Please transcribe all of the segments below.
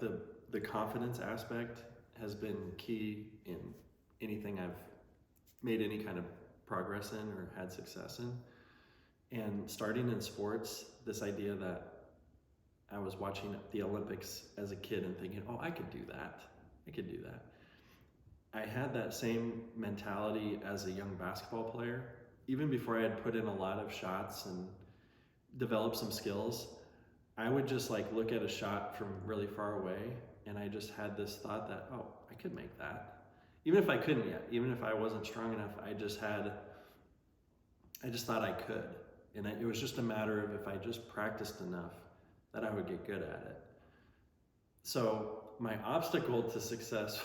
the confidence aspect has been key in anything I've made any kind of progress in or had success in. And starting in sports, this idea that I was watching the Olympics as a kid and thinking, oh, I could do that. I could do that. I had that same mentality as a young basketball player. Even before I had put in a lot of shots and developed some skills, I would just like look at a shot from really far away, and I just had this thought that, oh, I could make that. Even if I couldn't yet, even if I wasn't strong enough, I just thought I could. And it was just a matter of if I just practiced enough that I would get good at it. So my obstacle to success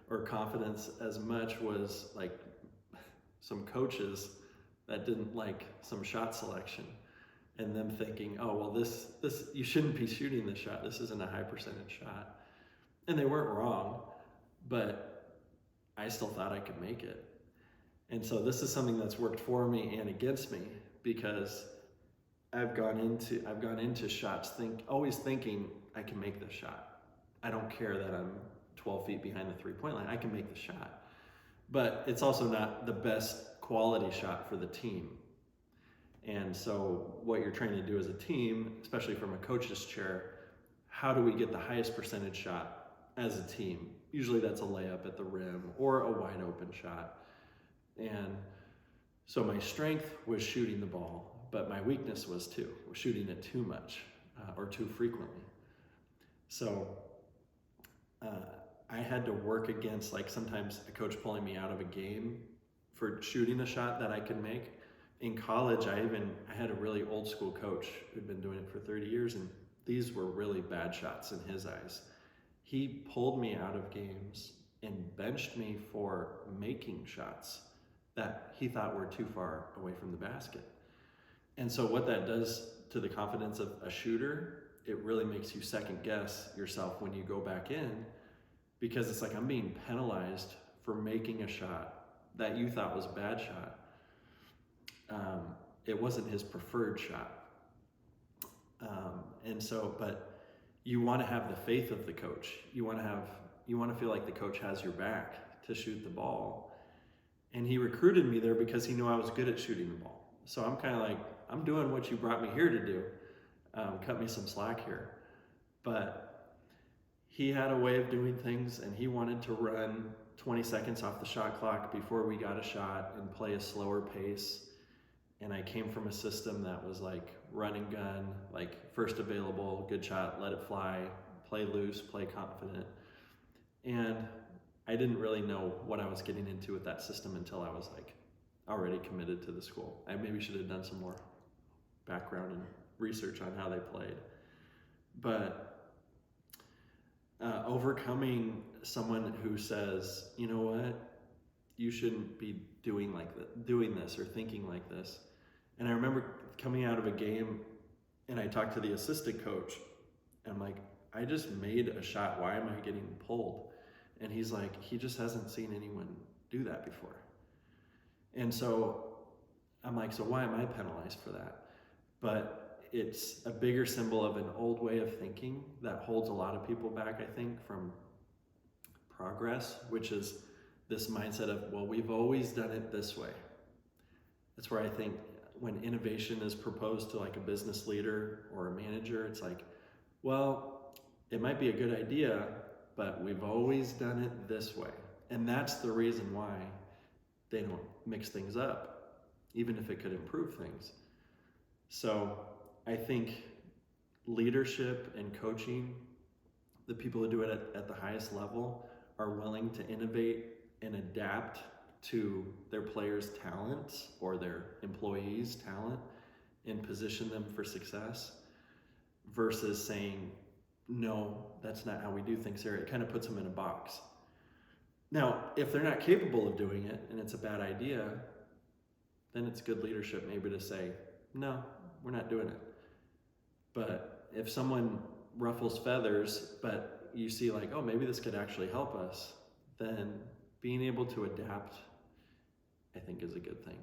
or confidence as much was like some coaches that didn't like some shot selection, and them thinking, oh, well, this you shouldn't be shooting this shot. This isn't a high percentage shot. And they weren't wrong, but I still thought I could make it. And so this is something that's worked for me and against me, because I've gone into shots always thinking I can make this shot. I don't care that I'm 12 feet behind the 3-point line. I can make the shot. But it's also not the best quality shot for the team. And so what you're trying to do as a team, especially from a coach's chair, how do we get the highest percentage shot as a team? Usually that's a layup at the rim or a wide open shot. And so my strength was shooting the ball, but my weakness was shooting it too much or too frequently. So I had to work against, like, sometimes a coach pulling me out of a game for shooting a shot that I could make. In college, I had a really old school coach who'd been doing it for 30 years, and these were really bad shots in his eyes. He pulled me out of games and benched me for making shots that he thought were too far away from the basket. And so what that does to the confidence of a shooter, it really makes you second guess yourself when you go back in, because it's like, I'm being penalized for making a shot that you thought was a bad shot. It wasn't his preferred shot. And so, but you want to have the faith of the coach. You want to feel like the coach has your back to shoot the ball. And he recruited me there because he knew I was good at shooting the ball. So I'm kind of like, I'm doing what you brought me here to do. Cut me some slack here. But he had a way of doing things, and he wanted to run 20 seconds off the shot clock before we got a shot and play a slower pace. And I came from a system that was like run and gun, like first available, good shot, let it fly, play loose, play confident. And I didn't really know what I was getting into with that system until I was like already committed to the school. I maybe should have done some more background and research on how they played. But overcoming someone who says, you know what, you shouldn't be doing this or thinking like this. And I remember coming out of a game, and I talked to the assistant coach, and I'm like, I just made a shot. Why am I getting pulled? And he's like, he just hasn't seen anyone do that before. And so I'm like, so why am I penalized for that? But it's a bigger symbol of an old way of thinking that holds a lot of people back, I think, from progress, which is this mindset of, well, we've always done it this way. That's where I think when innovation is proposed to like a business leader or a manager, it's like, well, it might be a good idea, but we've always done it this way. And that's the reason why they don't mix things up, even if it could improve things. So I think leadership and coaching, the people who do it at the highest level, are willing to innovate and adapt to their players' talents or their employees' talent and position them for success, versus saying, no, that's not how we do things here. It kind of puts them in a box. Now, if they're not capable of doing it and it's a bad idea, then it's good leadership maybe to say, no, we're not doing it. But if someone ruffles feathers, but you see like, oh, maybe this could actually help us, then being able to adapt, I think, is a good thing.